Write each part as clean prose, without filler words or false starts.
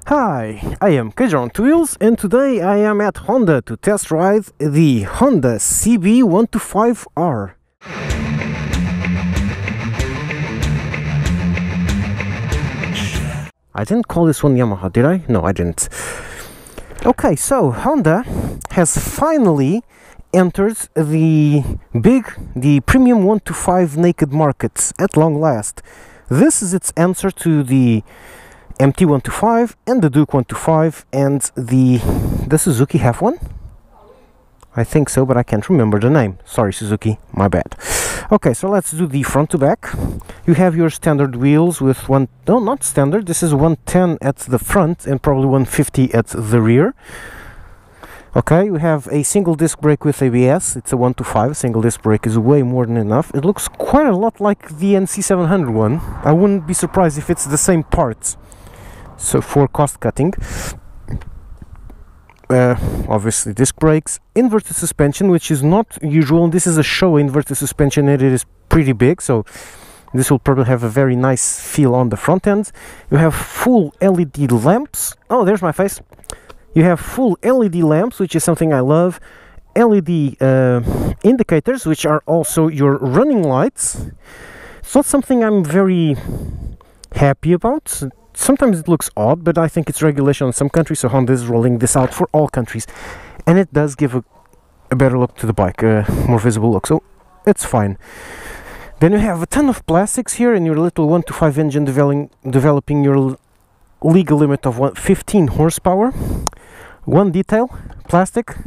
Hi, I am Kajer on Wheels, and today I am at Honda to test ride the Honda CB125R. I didn't call this one Yamaha, did I? No, I didn't. Okay, so Honda has finally entered the premium 125 naked markets at long last. This is its answer to the MT125 and the Duke 125 and the Suzuki have one? I think so, but I can't remember the name. Sorry, Suzuki, my bad. Okay, so let's do the front to back. You have your standard wheels with not standard, this is 110 at the front and probably 150 at the rear. Okay, you have a single disc brake with ABS. It's a 125. Single disc brake is way more than enough. It looks quite a lot like the NC700 one. I wouldn't be surprised if it's the same parts. So for cost cutting, obviously disc brakes, inverted suspension, which is not usual. This is a show inverted suspension and it is pretty big, so this will probably have a very nice feel on the front end. You have full LED lamps. Oh, there's my face. You have full LED lamps, which is something I love. LED indicators, which are also your running lights. It's not something I'm very happy about. Sometimes it looks odd, but I think it's regulation in some countries, so Honda is rolling this out for all countries. And it does give a better look to the bike, a more visible look, so it's fine. Then you have a ton of plastics here in your little 125 engine developing your legal limit of 15 horsepower. One detail, plastic,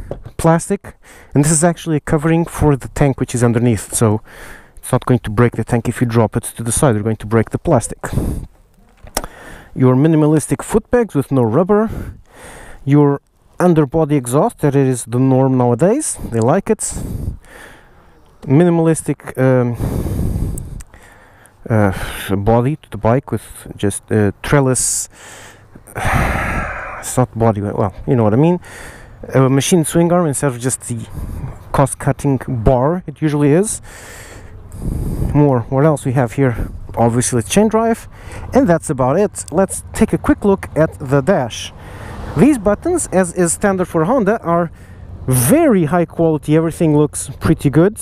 and this is actually a covering for the tank which is underneath, so it's not going to break the tank if you drop it to the side, you're going to break the plastic. Your minimalistic foot pegs with no rubber, your underbody exhaust, that is the norm nowadays, they like it. Minimalistic body to the bike with just trellis. It's not body, well, you know what I mean. A machine swing arm instead of just the cost-cutting bar it usually is. More, what else we have here? Obviously chain drive, and that's about it. Let's take a quick look at the dash. These buttons, as is standard for Honda, are very high quality. Everything looks pretty good.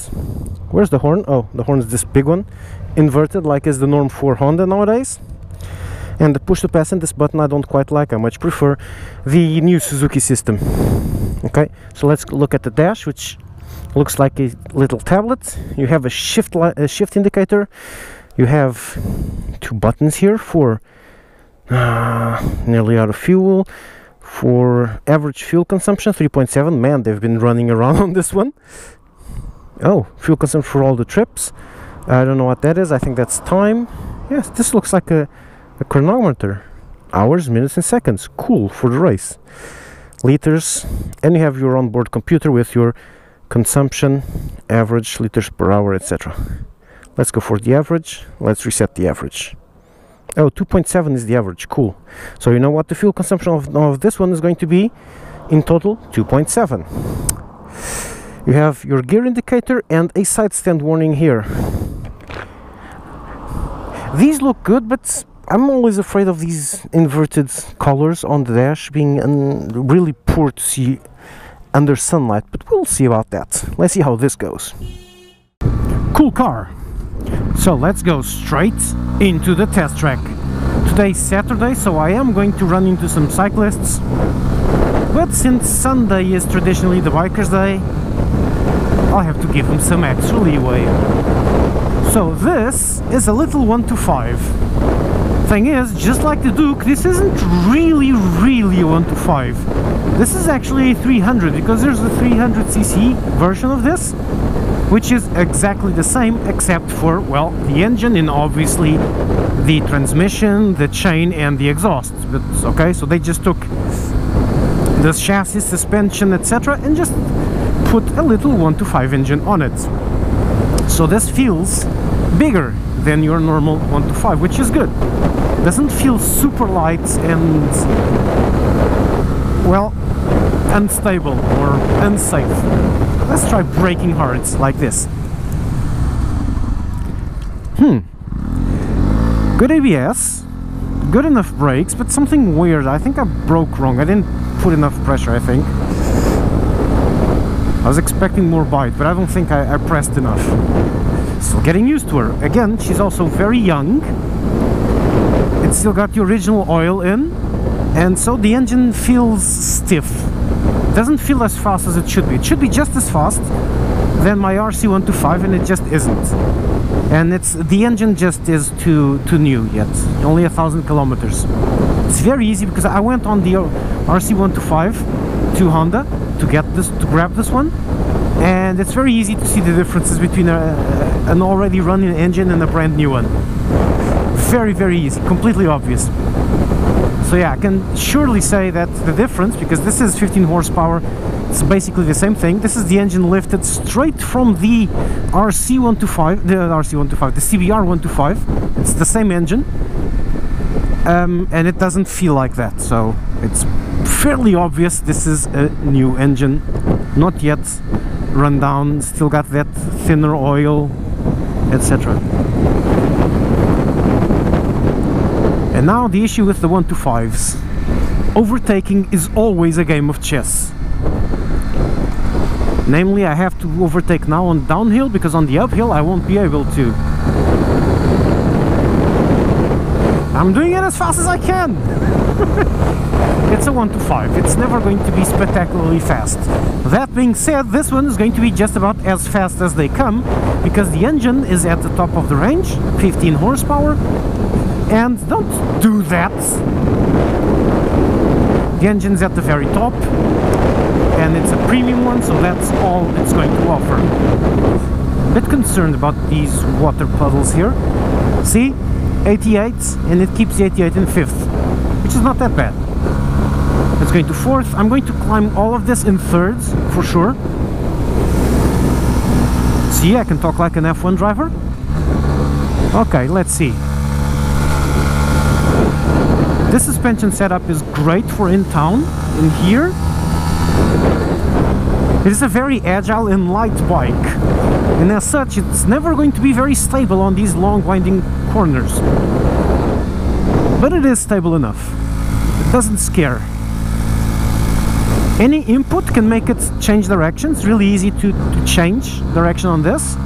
Where's the horn? Oh, the horn is this big one, inverted like is the norm for Honda nowadays. And the push to pass and this button I don't quite like. I much prefer the new Suzuki system. Okay, so let's look at the dash, which looks like a little tablet. You have a shift indicator. You have two buttons here for nearly out of fuel, for average fuel consumption 3.7. Man, they've been running around on this one. Oh, fuel consumption for all the trips. I don't know what that is. I think that's time. Yes, this looks like a chronometer. Hours, minutes and seconds. Cool for the race. Liters, and you have your onboard computer with your consumption, average, liters per hour, etc. Let's go for the average. Let's reset the average. Oh, 2.7 is the average. Cool. So you know what the fuel consumption of this one is going to be? In total, 2.7. You have your gear indicator and a side stand warning here. These look good, but I'm always afraid of these inverted colors on the dash being really poor to see under sunlight, but we'll see about that. Let's see how this goes. Cool car. So let's go straight into the test track. Today's Saturday, so I am going to run into some cyclists, but since Sunday is traditionally the bikers' day, I'll have to give them some extra leeway. So this is a little 125. Thing is, just like the Duke, this isn't really a 125. This is actually a 300, because there's a 300cc version of this, which is exactly the same except for, well, the engine and obviously the transmission, the chain and the exhaust. But okay, so they just took the chassis, suspension, etc. and just put a little 125 engine on it. So this feels bigger than your normal 125, which is good. Doesn't feel super light and, well, unstable or unsafe. Let's try braking hard like this. Good ABS, good enough brakes, but something weird. I think I broke wrong. I didn't put enough pressure, I think. I was expecting more bite, but I don't think I pressed enough. Still getting used to her. Again, she's also very young. It's still got the original oil in, and so the engine feels stiff. It doesn't feel as fast as it should be. It should be just as fast than my RC125, and it just isn't. And the engine just is too new yet. Only 1,000 kilometers. It's very easy because I went on the RC125 to Honda to grab this one, and it's very easy to see the differences between an already running engine and a brand new one. Very, very easy, completely obvious. So yeah, I can surely say that the difference, because this is 15 horsepower, it's basically the same thing. This is the engine lifted straight from the RC125, the CBR125. It's the same engine, and it doesn't feel like that. So it's fairly obvious this is a new engine, not yet run down, still got that thinner oil, etc. And now the issue with the 125s. Overtaking is always a game of chess. Namely, I have to overtake now on downhill, because on the uphill I won't be able to. I'm doing it as fast as I can. It's a 125. It's never going to be spectacularly fast. That being said, this one is going to be just about as fast as they come, because the engine is at the top of the range, 15 horsepower. And don't do that. The engine's at the very top, and it's a premium one, so that's all it's going to offer. A bit concerned about these water puddles here. See, 88, and it keeps the 88 in 5th, which is not that bad. It's going to 4th. I'm going to climb all of this in 3rds for sure. See, I can talk like an F1 driver. Okay, let's see. This suspension setup is great for in town, in here. It is a very agile and light bike, and as such it's never going to be very stable on these long winding corners. But it is stable enough. It doesn't scare. Any input can make it change direction. It's really easy to change direction on this.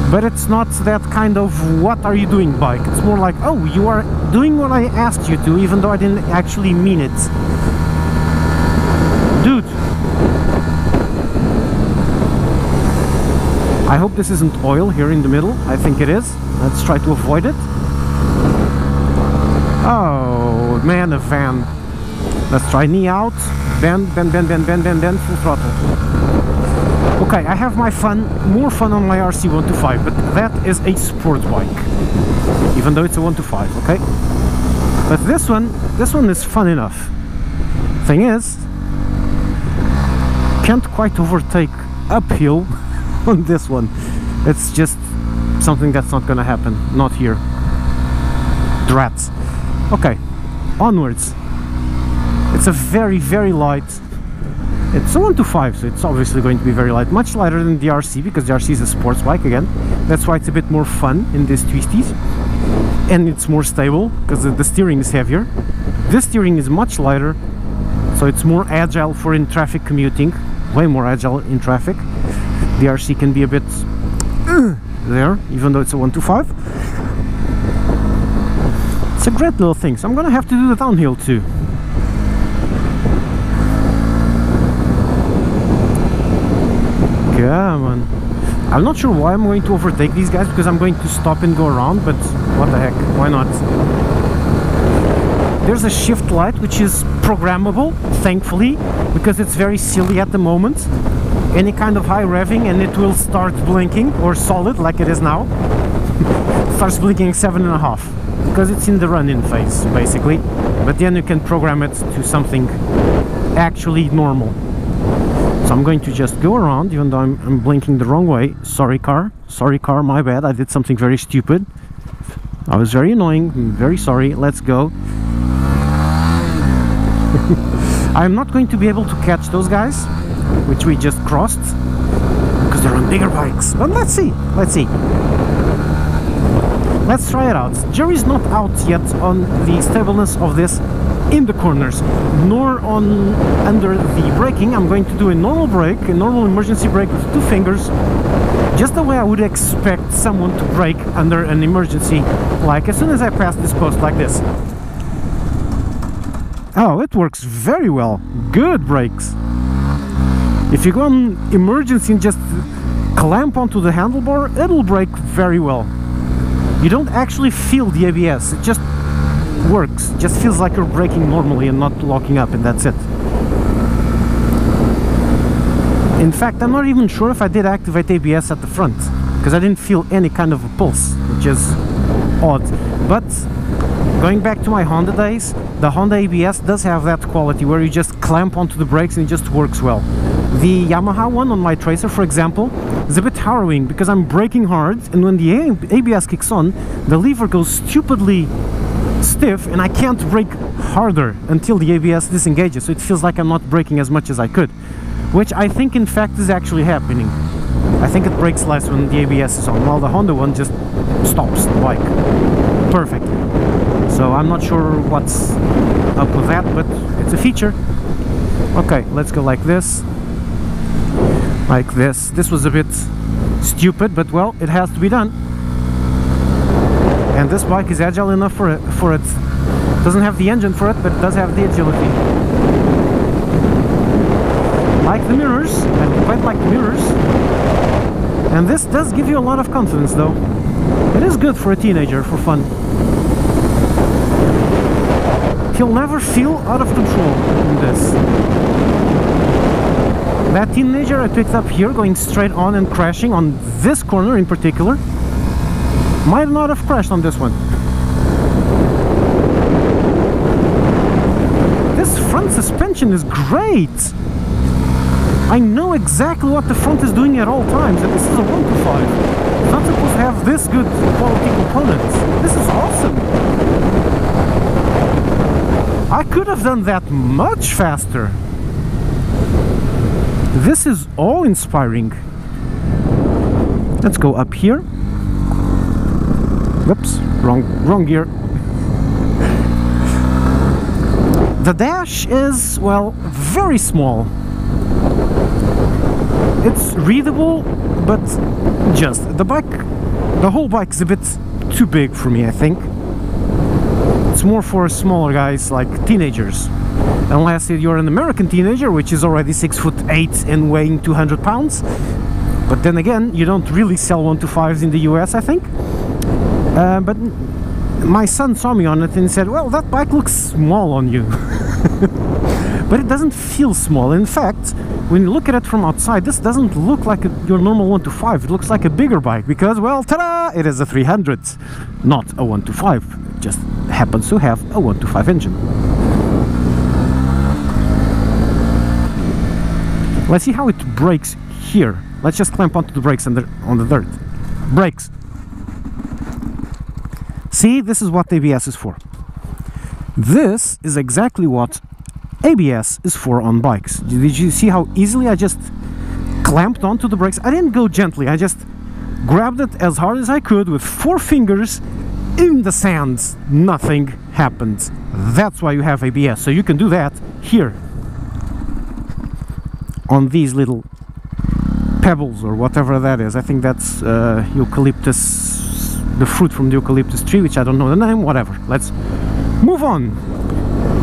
But it's not that kind of what are you doing bike. It's more like, oh, you are doing what I asked you to, even though I didn't actually mean it. Dude. I hope this isn't oil here in the middle. I think it is. Let's try to avoid it. Oh, man, a van. Let's try knee out. Bend, bend, bend, bend, bend, bend, bend, full throttle. Okay, I have more fun on my RC125, but that is a sport bike, even though it's a 125, okay? But this one is fun enough. Thing is, can't quite overtake uphill on this one. It's just something that's not gonna happen, not here. Drats. Okay, onwards. It's a very, very light. It's a 125, so it's obviously going to be very light, much lighter than the RC, because the RC is a sports bike again. That's why it's a bit more fun in these twisties, and it's more stable because the steering is heavier. This steering is much lighter, so it's more agile for in traffic commuting, way more agile in traffic. The RC can be a bit there, even though it's a 125. It's a great little thing, so I'm gonna have to do the downhill too. Come on. I'm not sure why I'm going to overtake these guys, because I'm going to stop and go around, but what the heck, why not? There's a shift light which is programmable, thankfully, because it's very silly at the moment. Any kind of high revving and it will start blinking, or solid like it is now. Starts blinking 7.5, because it's in the run-in phase basically, but then you can program it to something actually normal. So I'm going to just go around, even though I'm blinking the wrong way. Sorry car, my bad, I did something very stupid. I was very annoying, I'm very sorry. Let's go. I'm not going to be able to catch those guys, which we just crossed, because they're on bigger bikes. But let's see, let's see. Let's try it out. Jury's not out yet on the stableness of this in the corners, nor on under the braking. I'm going to do a normal brake, a normal emergency brake with 2 fingers, just the way I would expect someone to brake under an emergency, like as soon as I pass this post like this. Oh, it works very well. Good brakes. If you go on emergency and just clamp onto the handlebar, it'll brake very well. You don't actually feel the ABS, it just works. It just feels like you're braking normally and not locking up, and that's it. In fact, I'm not even sure if I did activate ABS at the front, because I didn't feel any kind of a pulse, which is odd. But going back to my Honda days, the Honda ABS does have that quality where you just clamp onto the brakes and it just works well. The Yamaha one on my Tracer, for example, is a bit harrowing because I'm braking hard, and when the ABS kicks on, the lever goes stupidly stiff and I can't brake harder until the ABS disengages, so it feels like I'm not braking as much as I could, which I think in fact is actually happening. I think it brakes less when the ABS is on, while the Honda one just stops the bike perfectly. So I'm not sure what's up with that, but it's a feature. Okay, let's go like this. Like this. This was a bit stupid, but well, it has to be done. And this bike is agile enough for it. Doesn't have the engine for it, but it does have the agility. Like the mirrors, I quite like the mirrors. And this does give you a lot of confidence though. It is good for a teenager, for fun. He'll never feel out of control in this. That teenager I picked up here going straight on and crashing on this corner in particular might not have crashed on this one. This front suspension is great! I know exactly what the front is doing at all times, and this is a 125. It's not supposed to have this good quality components. This is awesome! I could have done that much faster. This is awe-inspiring. Let's go up here. Whoops, wrong gear. The dash is, well, very small. It's readable, but just. The whole bike is a bit too big for me, I think. It's more for smaller guys like teenagers. Unless you're an American teenager, which is already 6'8" and weighing 200 pounds. But then again, you don't really sell 125s in the US, I think. But my son saw me on it and said, well, that bike looks small on you. But it doesn't feel small. In fact, when you look at it from outside, this doesn't look like your normal 125. It looks like a bigger bike because, well, ta-da! It is a 300, not a 125. It just happens to have a 125 engine. Let's see how it brakes here. Let's just clamp onto the brakes on the dirt. Brakes. See, this is what ABS is for. This is exactly what ABS is for on bikes. Did you see how easily I just clamped onto the brakes? I didn't go gently, I just grabbed it as hard as I could with 4 fingers in the sand. Nothing happened. That's why you have ABS, so you can do that here on these little pebbles or whatever that is. I think that's eucalyptus, the fruit from the eucalyptus tree, which I don't know the name, whatever. Let's move on.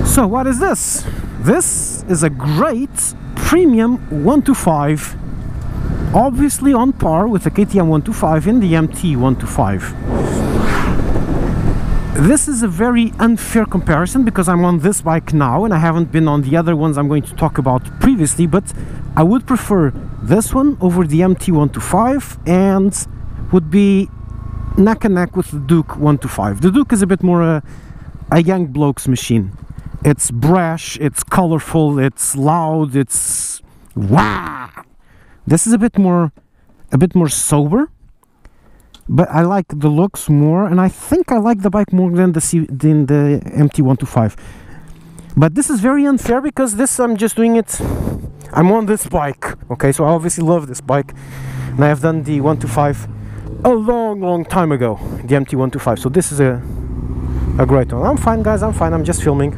So what is this? This is a great premium 125, obviously on par with the KTM 125 and the MT 125. This is a very unfair comparison because I'm on this bike now and I haven't been on the other ones I'm going to talk about previously, but I would prefer this one over the MT 125 and would be neck and neck with the Duke 125. The Duke is a bit more a young bloke's machine. It's brash, it's colorful, it's loud, it's wow. This is a bit more sober, but I like the looks more, and I think I like the bike more than the MT125. But this is very unfair because this I'm just doing it. I'm on this bike, okay? So I obviously love this bike, and I have done the 125 a long time ago, the MT125. So this is a great one. I'm fine, guys, I'm fine, I'm just filming.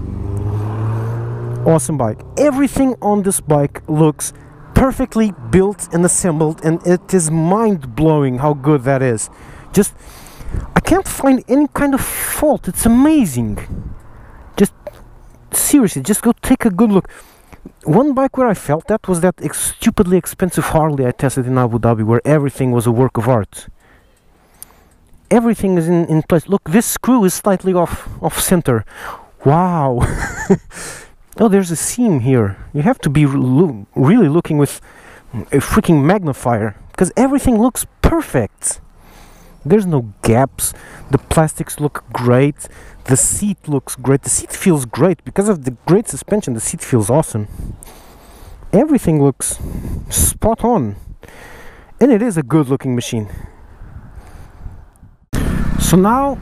Awesome bike. Everything on this bike looks perfectly built and assembled, and it is mind-blowing how good that is. Just, I can't find any kind of fault. It's amazing. Just seriously, just go take a good look. One bike where I felt that was that stupidly expensive Harley I tested in Abu Dhabi, where everything was a work of art. Everything is in place. Look, this screw is slightly off center. Wow. Oh, there's a seam here. You have to be really looking with a freaking magnifier, because everything looks perfect. There's no gaps. The plastics look great. The seat looks great. The seat feels great. Because of the great suspension, the seat feels awesome. Everything looks spot on. And it is a good looking machine. So now,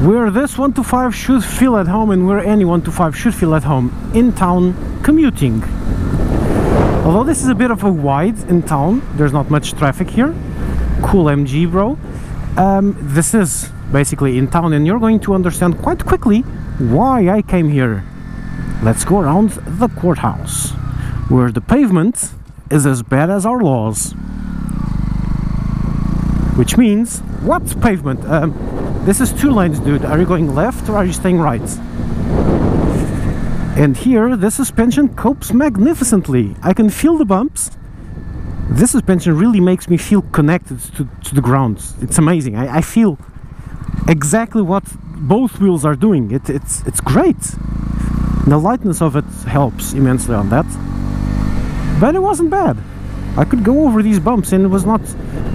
where this 125 should feel at home, and where any 125 should feel at home, in town commuting. Although this is a bit of a wide in town, there's not much traffic here. Cool MG, bro. This is basically in town, and you're going to understand quite quickly why I came here. Let's go around the courthouse, where the pavement is as bad as our laws. Which means, what pavement? This is 2 lanes, dude. Are you going left or are you staying right? And here, the suspension copes magnificently. I can feel the bumps. This suspension really makes me feel connected to the ground. It's amazing. I feel exactly what both wheels are doing. It's great. The lightness of it helps immensely on that. But it wasn't bad. I could go over these bumps and it was not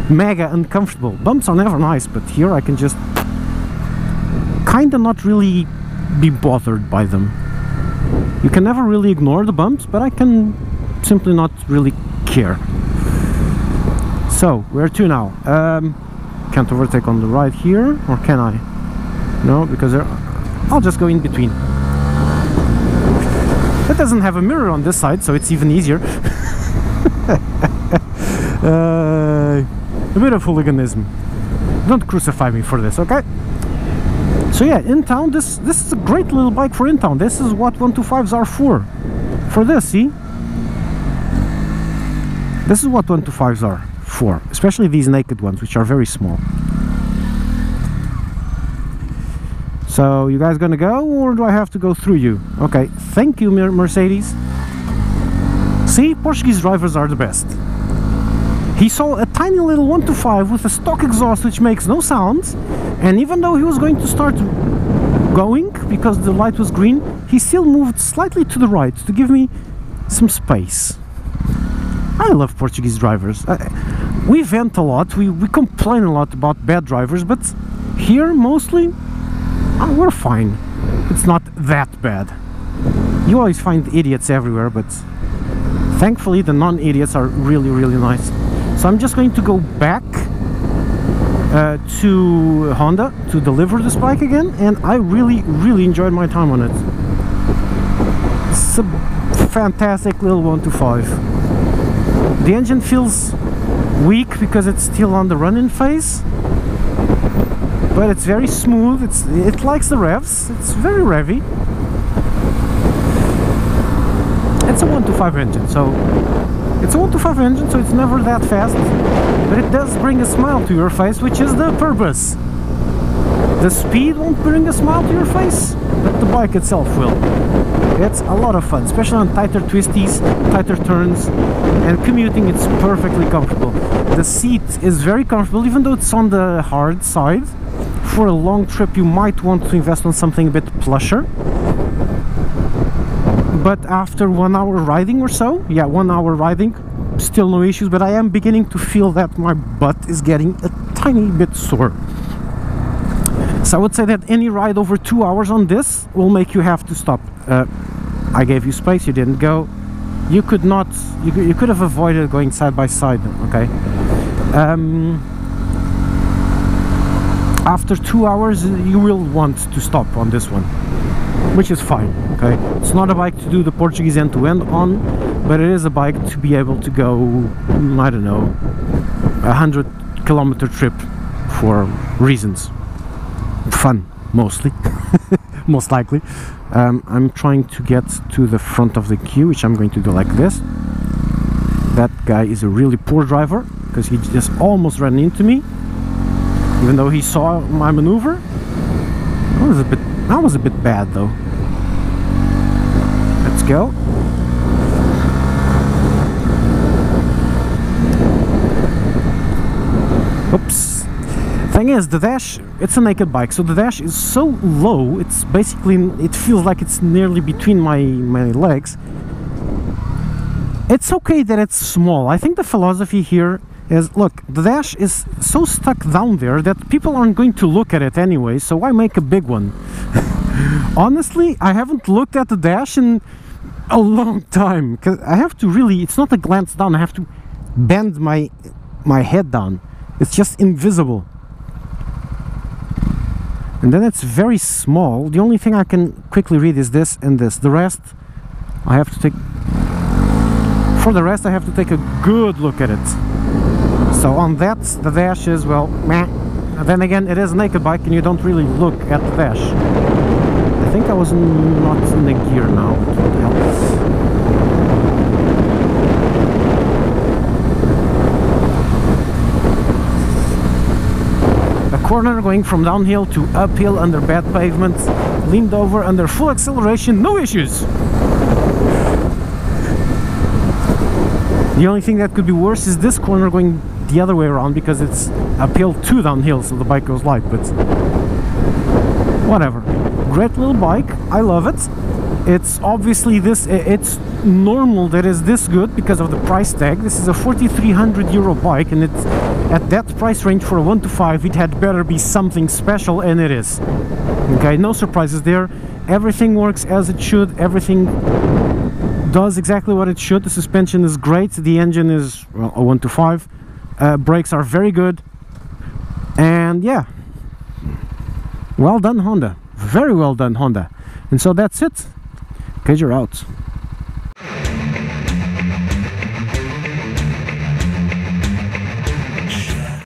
mega uncomfortable. Bumps are never nice, but here I can just kinda not really be bothered by them. You can never really ignore the bumps, but I can simply not really care. So, where to now? Can't overtake on the right here, or can I? No, because I'll just go in between. It doesn't have a mirror on this side, so it's even easier. A bit of hooliganism. Don't crucify me for this, okay? So yeah, in town, this is a great little bike for in town. This is what 125s are for. For this, see? This is what 125s are for, especially these naked ones, which are very small. So, you guys gonna go, or do I have to go through you? Okay, thank you, Mercedes. See, Portuguese drivers are the best. He saw a tiny little 125 with a stock exhaust which makes no sound, and even though he was going to start going because the light was green, he still moved slightly to the right to give me some space. I love Portuguese drivers. We vent a lot, we complain a lot about bad drivers, but here mostly we're fine. It's not that bad. You always find idiots everywhere, but thankfully the non-idiots are really nice. So I'm just going to go back to Honda to deliver this bike again, and I really enjoyed my time on it. It's a fantastic little 125. The engine feels weak because it's still on the run-in phase, but it's very smooth. It likes the revs. It's very revvy. It's a 125 engine, so it's a 125 engine, so it's never that fast, but it does bring a smile to your face, which is the purpose. The speed won't bring a smile to your face, but the bike itself will. It's a lot of fun, especially on tighter twisties, tighter turns, and commuting. It's perfectly comfortable. The seat is very comfortable, even though it's on the hard side. For a long trip you might want to invest on something a bit plusher. But after 1 hour riding or so, yeah, 1 hour riding, still no issues, but I am beginning to feel that my butt is getting a tiny bit sore. So I would say that any ride over 2 hours on this will make you have to stop. I gave you space, you didn't go. You could not, you could have avoided going side by side, okay? After 2 hours you will want to stop on this one, which is fine, okay? It's not a bike to do the Portuguese end-to-end on, but it is a bike to be able to go, I don't know, 100 kilometer trip for reasons. Fun, mostly. Most likely. I'm trying to get to the front of the queue, which I'm going to do like this. That guy is a really poor driver, because he just almost ran into me, even though he saw my maneuver. That was a bit bad though. Let's go. Oops. Thing is, the dash, it's a naked bike, so the dash is so low, it's basically, it feels like it's nearly between my legs. It's okay that it's small. I think the philosophy here is, look, the dash is so stuck down there that people aren't going to look at it anyway, so why make a big one? Honestly, I haven't looked at the dash in a long time, because I have to really, it's not a glance down, I have to bend my head down. It's just invisible. And then it's very small. The only thing I can quickly read is this and this. The rest, I have to take... For the rest, I have to take a good look at it. So on that, the dash is, well, meh. And then again, it is a naked bike and you don't really look at the dash. I think I was not in the gear now. What the hell? Corner going from downhill to uphill under bad pavement, leaned over under full acceleration, no issues. The only thing that could be worse is this corner going the other way around, because it's uphill to downhill, so the bike goes light, but whatever. Great little bike, I love it. It's obviously it's normal that it's this good because of the price tag. This is a 4,300 euro bike, and it's at that price range for a 125, it had better be something special, and it is. Okay, no surprises there. Everything works as it should. Everything does exactly what it should. The suspension is great. The engine is, well, a 125. Brakes are very good. And yeah, well done, Honda. Very well done, Honda. And so that's it. You're out.